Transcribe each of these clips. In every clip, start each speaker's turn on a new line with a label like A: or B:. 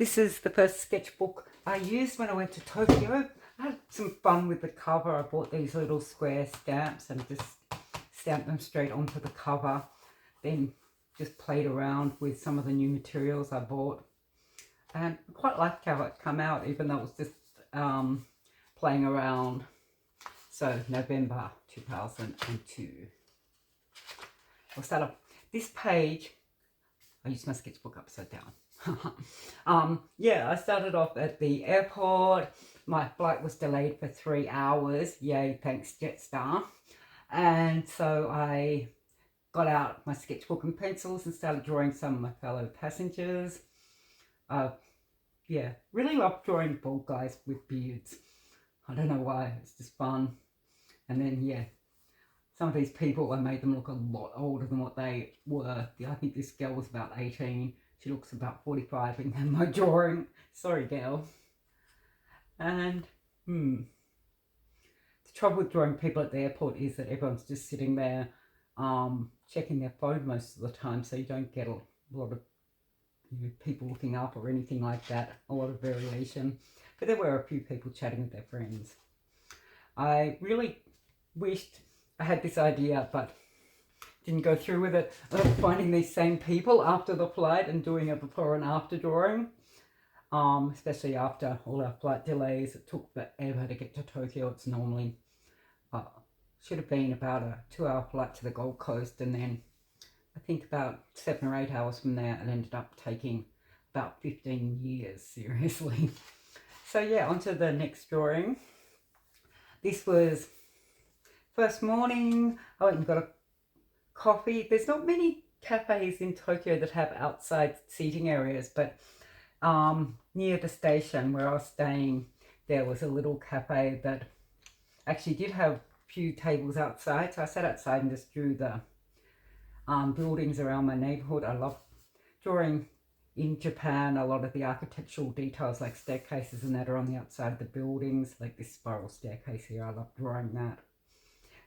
A: This is the first sketchbook I used when I went to Tokyo. I had some fun with the cover. I bought these little square stamps and just stamped them straight onto the cover. Then just played around with some of the new materials I bought. And I quite liked how it came out, even though it was just playing around. So November 2002. I'll start off this page. I used my sketchbook upside down. Yeah, I started off at the airport. My flight was delayed for 3 hours. Yay, thanks Jetstar. And so I got out my sketchbook and pencils and started drawing some of my fellow passengers. Yeah, really love drawing bald guys with beards. I don't know why, it's just fun. And then, yeah, some of these people, I made them look a lot older than what they were. I think this girl was about 18. She looks about 45 in my drawing. Sorry, girl. And, the trouble with drawing people at the airport is that everyone's just sitting there checking their phone most of the time, so you don't get a lot of people looking up or anything like that, a lot of variation. But there were a few people chatting with their friends. I really wished I had this idea, but didn't go through with it, of finding these same people after the flight and doing a before and after drawing. Especially after all our flight delays. It took forever to get to Tokyo. It's normally, should have been about a 2-hour flight to the Gold Coast, and then I think about 7 or 8 hours from there, it ended up taking about 15 years, seriously. So yeah, on to the next drawing. This was first morning. I went and got a coffee. There's not many cafes in Tokyo that have outside seating areas, but near the station where I was staying, there was a little cafe that actually did have a few tables outside. So I sat outside and just drew the buildings around my neighborhood. I love drawing in Japan. A lot of the architectural details like staircases and that are on the outside of the buildings, like this spiral staircase here. I love drawing that.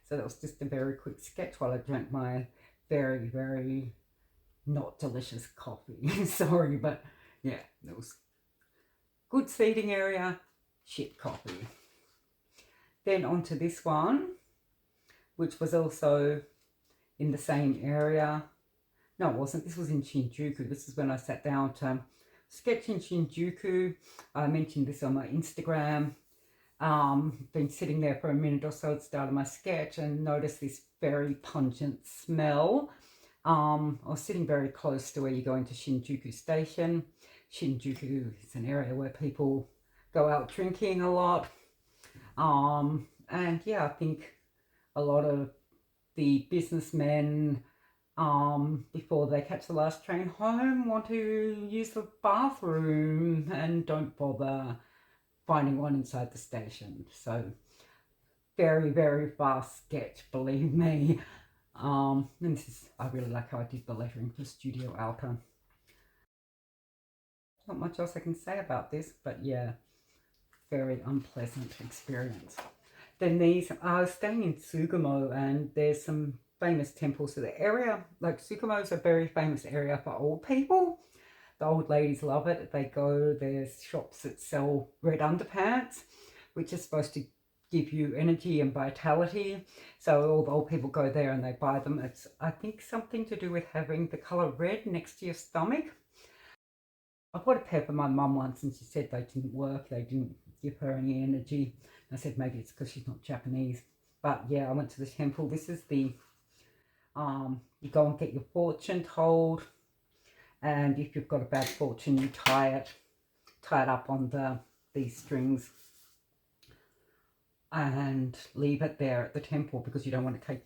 A: So that was just a very quick sketch while I drank my very, very not delicious coffee. Sorry, but yeah, it was good seating area, shit coffee. Then onto this one, which was also in the same area. No, it wasn't. This was in Shinjuku. This is when I sat down to sketch in Shinjuku. I mentioned this on my Instagram. Been sitting there for a minute or so at the start of my sketch and noticed this very pungent smell. I was sitting very close to where you go into Shinjuku station. Shinjuku is an area where people go out drinking a lot. And yeah, I think a lot of the businessmen, before they catch the last train home, want to use the bathroom and don't bother finding one inside the station. So very, very fast sketch, believe me. And this is, I really like how I did the lettering for Studio Alta. Not much else I can say about this, but yeah, very unpleasant experience. Then these, I was staying in Tsukumo, and there's some famous temples. So the area, like Tsukumo is a very famous area for old people. The old ladies love it. They go, there's shops that sell red underpants, which is supposed to give you energy and vitality. So all the old people go there and they buy them. It's, I think, something to do with having the colour red next to your stomach. I bought a pair for my mum once and she said they didn't work. They didn't give her any energy. I said maybe it's because she's not Japanese. But yeah, I went to the temple. This is the, you go and get your fortune told. And if you've got a bad fortune, you tie it up on these strings and leave it there at the temple because you don't want to take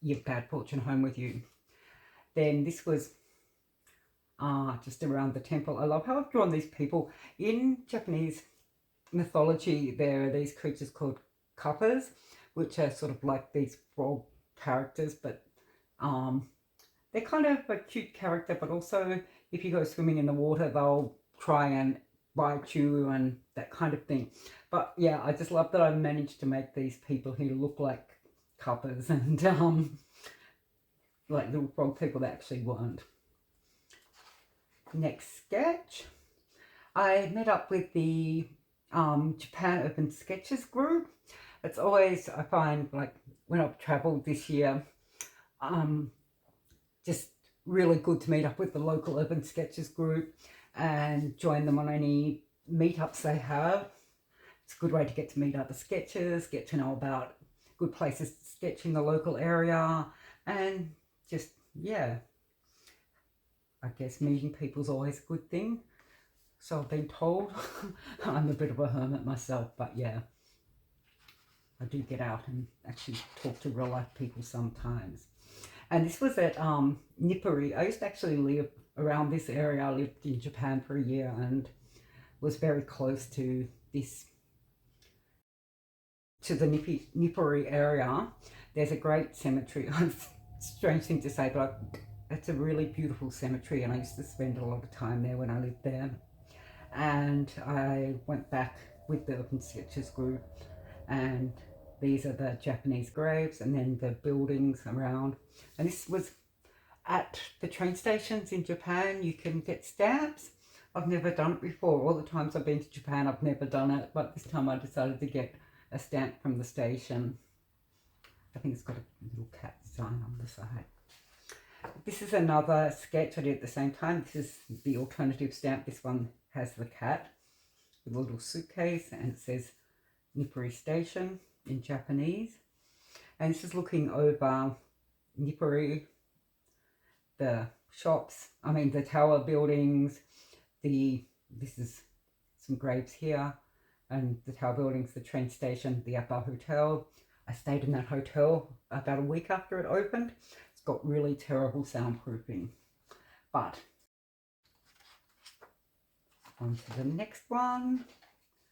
A: your bad fortune home with you. Then this was just around the temple. I love how I've drawn these people. In Japanese mythology, there are these creatures called kappas, which are sort of like these frog characters, but they're kind of a cute character, but also if you go swimming in the water, they'll try and bite you and that kind of thing. But yeah, I just love that I managed to make these people who look like kappas and like little frog people that actually weren't. Next sketch. I met up with the Japan Urban Sketches group. It's always, I find, like when I've travelled this year, just really good to meet up with the local Urban Sketches group and join them on any meetups they have. It's a good way to get to meet other sketchers, get to know about good places to sketch in the local area, and just, yeah, I guess meeting people's always a good thing. So I've been told. I'm a bit of a hermit myself, but yeah, I do get out and actually talk to real life people sometimes. And this was at Nippori. I used to actually live around this area. I lived in Japan for a year and was very close to this, to the Nippori area. There's a great cemetery. Strange thing to say, but it's a really beautiful cemetery, and I used to spend a lot of time there when I lived there. And I went back with the Urban Sketches group, and these are the Japanese graves and then the buildings around. And this was at the train stations in Japan. You can get stamps. I've never done it before. All the times I've been to Japan, I've never done it, but this time I decided to get a stamp from the station. I think it's got a little cat sign on the side. This is another sketch I did at the same time. This is the alternative stamp. This one has the cat with a little suitcase, and it says Nippori Station in Japanese. And this is looking over Nippori, the shops, the tower buildings, this is some graves here, and the tower buildings, the train station, the Appa Hotel. I stayed in that hotel about a week after it opened. It's got really terrible soundproofing. But on to the next one.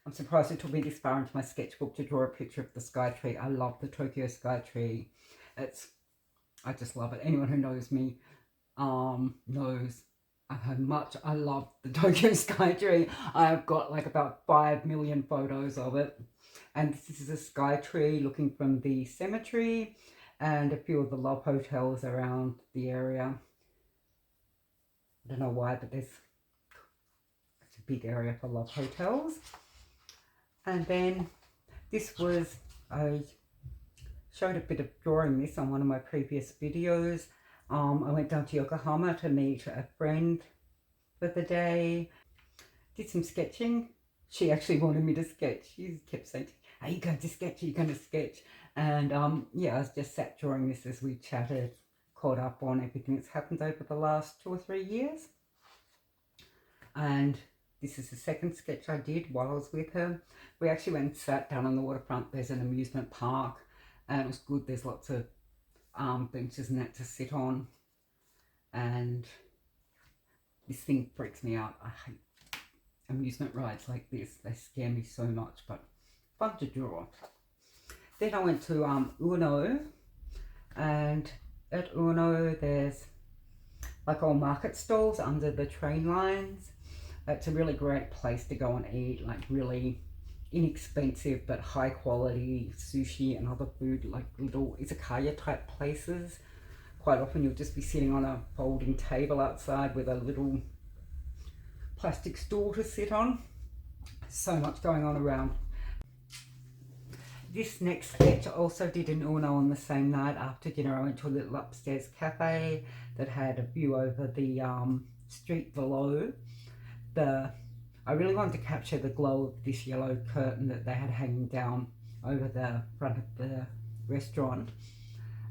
A: I'm surprised it took me this far into my sketchbook to draw a picture of the sky tree. I love the Tokyo sky tree. I just love it. Anyone who knows me knows how much I love the Tokyo sky tree. I've got like about 5 million photos of it. And this is a sky tree looking from the cemetery and a few of the love hotels around the area. I don't know why, but it's a big area for love hotels. And then this was, I showed a bit of drawing this on one of my previous videos. I went down to Yokohama to meet a friend for the day. Did some sketching. She actually wanted me to sketch. She kept saying, "Are you going to sketch? Are you going to sketch?" And yeah, I was just sat drawing this as we chatted, caught up on everything that's happened over the last 2 or 3 years. And this is the second sketch I did while I was with her. We actually went and sat down on the waterfront. There's an amusement park, and it was good. There's lots of benches and that to sit on. And this thing freaks me out. I hate amusement rides like this. They scare me so much, but fun to draw. Then I went to Uno, and at Uno there's like all market stalls under the train lines. It's a really great place to go and eat, like really inexpensive but high quality sushi and other food, like little izakaya type places. Quite often you'll just be sitting on a folding table outside with a little plastic stool to sit on. So much going on around. This next sketch I also did in Uno on the same night. After dinner I went to a little upstairs cafe that had a view over the street below. I really wanted to capture the glow of this yellow curtain that they had hanging down over the front of the restaurant.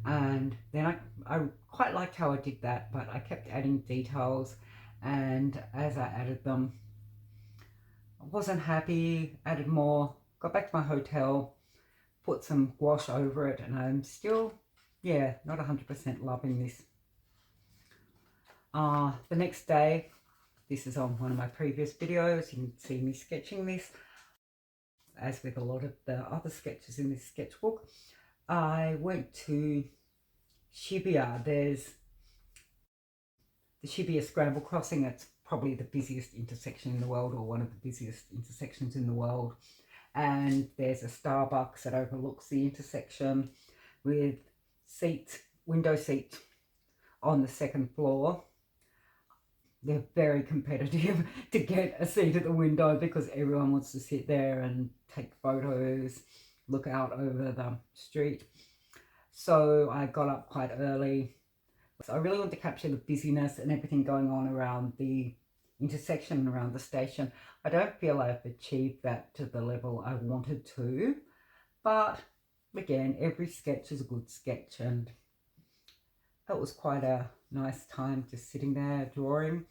A: And then I quite liked how I did that, but I kept adding details, and as I added them, I wasn't happy, added more, got back to my hotel, put some gouache over it, and I'm still, yeah, not 100% loving this. The next day, this is on one of my previous videos, you can see me sketching this. As with a lot of the other sketches in this sketchbook, I went to Shibuya. There's the Shibuya Scramble Crossing. It's probably the busiest intersection in the world, or one of the busiest intersections in the world. And there's a Starbucks that overlooks the intersection with seats, window seats on the second floor. they're very competitive to get a seat at the window because everyone wants to sit there and take photos, look out over the street. So I got up quite early. So I really want to capture the busyness and everything going on around the intersection, around the station. I don't feel I've achieved that to the level I wanted to, but again, every sketch is a good sketch, and it was quite a nice time just sitting there drawing.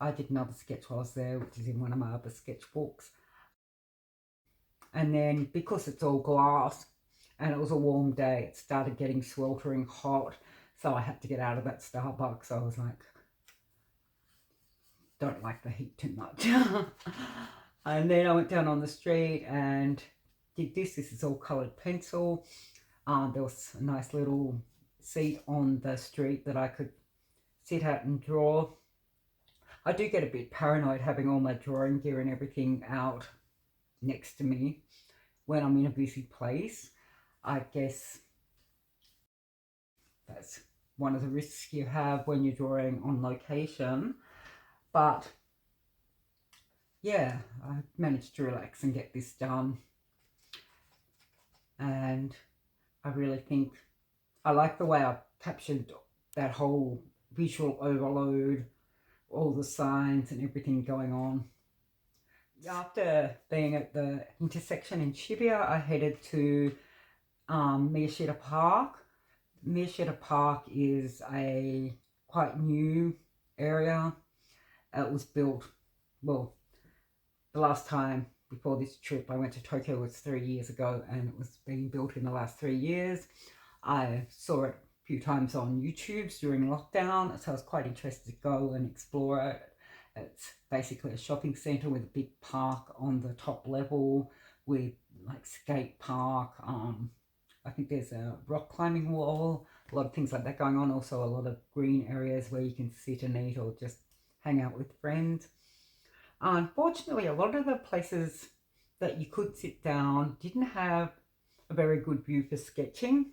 A: I did another sketch while I was there, which is in one of my other sketchbooks. And then because it's all glass and it was a warm day, it started getting sweltering hot. So I had to get out of that Starbucks. I was like, don't like the heat too much. And then I went down on the street and did this. This is all coloured pencil. There was a nice little seat on the street that I could sit at and draw. I do get a bit paranoid having all my drawing gear and everything out next to me when I'm in a busy place. I guess that's one of the risks you have when you're drawing on location. But yeah, I managed to relax and get this done. And I really think I like the way I captured that whole visual overload, all the signs and everything going on. After being at the intersection in Shibuya, I headed to Miyashita Park. Miyashita Park is a quite new area. It was built, well, the last time before this trip I went to Tokyo was 3 years ago, and it was being built in the last 3 years. I saw it a few times on YouTube during lockdown, so I was quite interested to go and explore it. It's basically a shopping centre with a big park on the top level with like skate park. I think there's a rock climbing wall, a lot of things like that going on. Also a lot of green areas where you can sit and eat or just hang out with friends. Unfortunately, a lot of the places that you could sit down didn't have a very good view for sketching.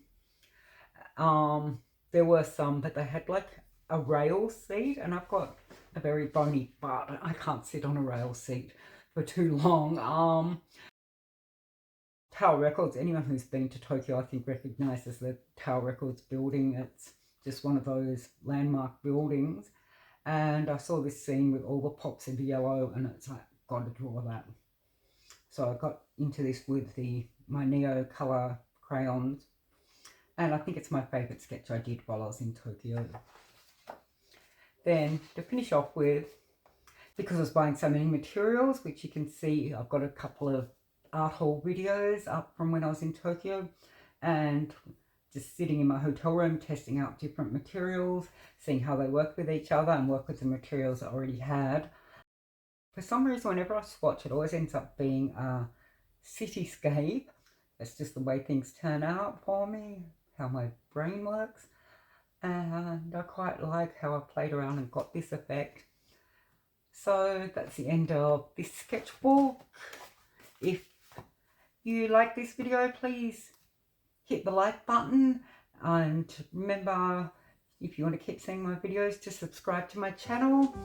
A: There were some, but they had like a rail seat, and I've got a very bony butt. I can't sit on a rail seat for too long. Tower Records, anyone who's been to Tokyo I think recognises the Tower Records building. It's just one of those landmark buildings. And I saw this scene with all the pops into yellow, and it's like, got to draw that. So I got into this with my Neo colour crayons, and I think it's my favourite sketch I did while I was in Tokyo. Then to finish off with, because I was buying so many materials, which you can see, I've got a couple of art haul videos up from when I was in Tokyo, and just sitting in my hotel room testing out different materials, seeing how they work with each other and work with the materials I already had. For some reason, whenever I swatch, it always ends up being a cityscape. That's just the way things turn out for me, how my brain works. And I quite like how I played around and got this effect. So that's the end of this sketchbook. If you like this video, please hit the like button, and remember, if you want to keep seeing my videos, to subscribe to my channel.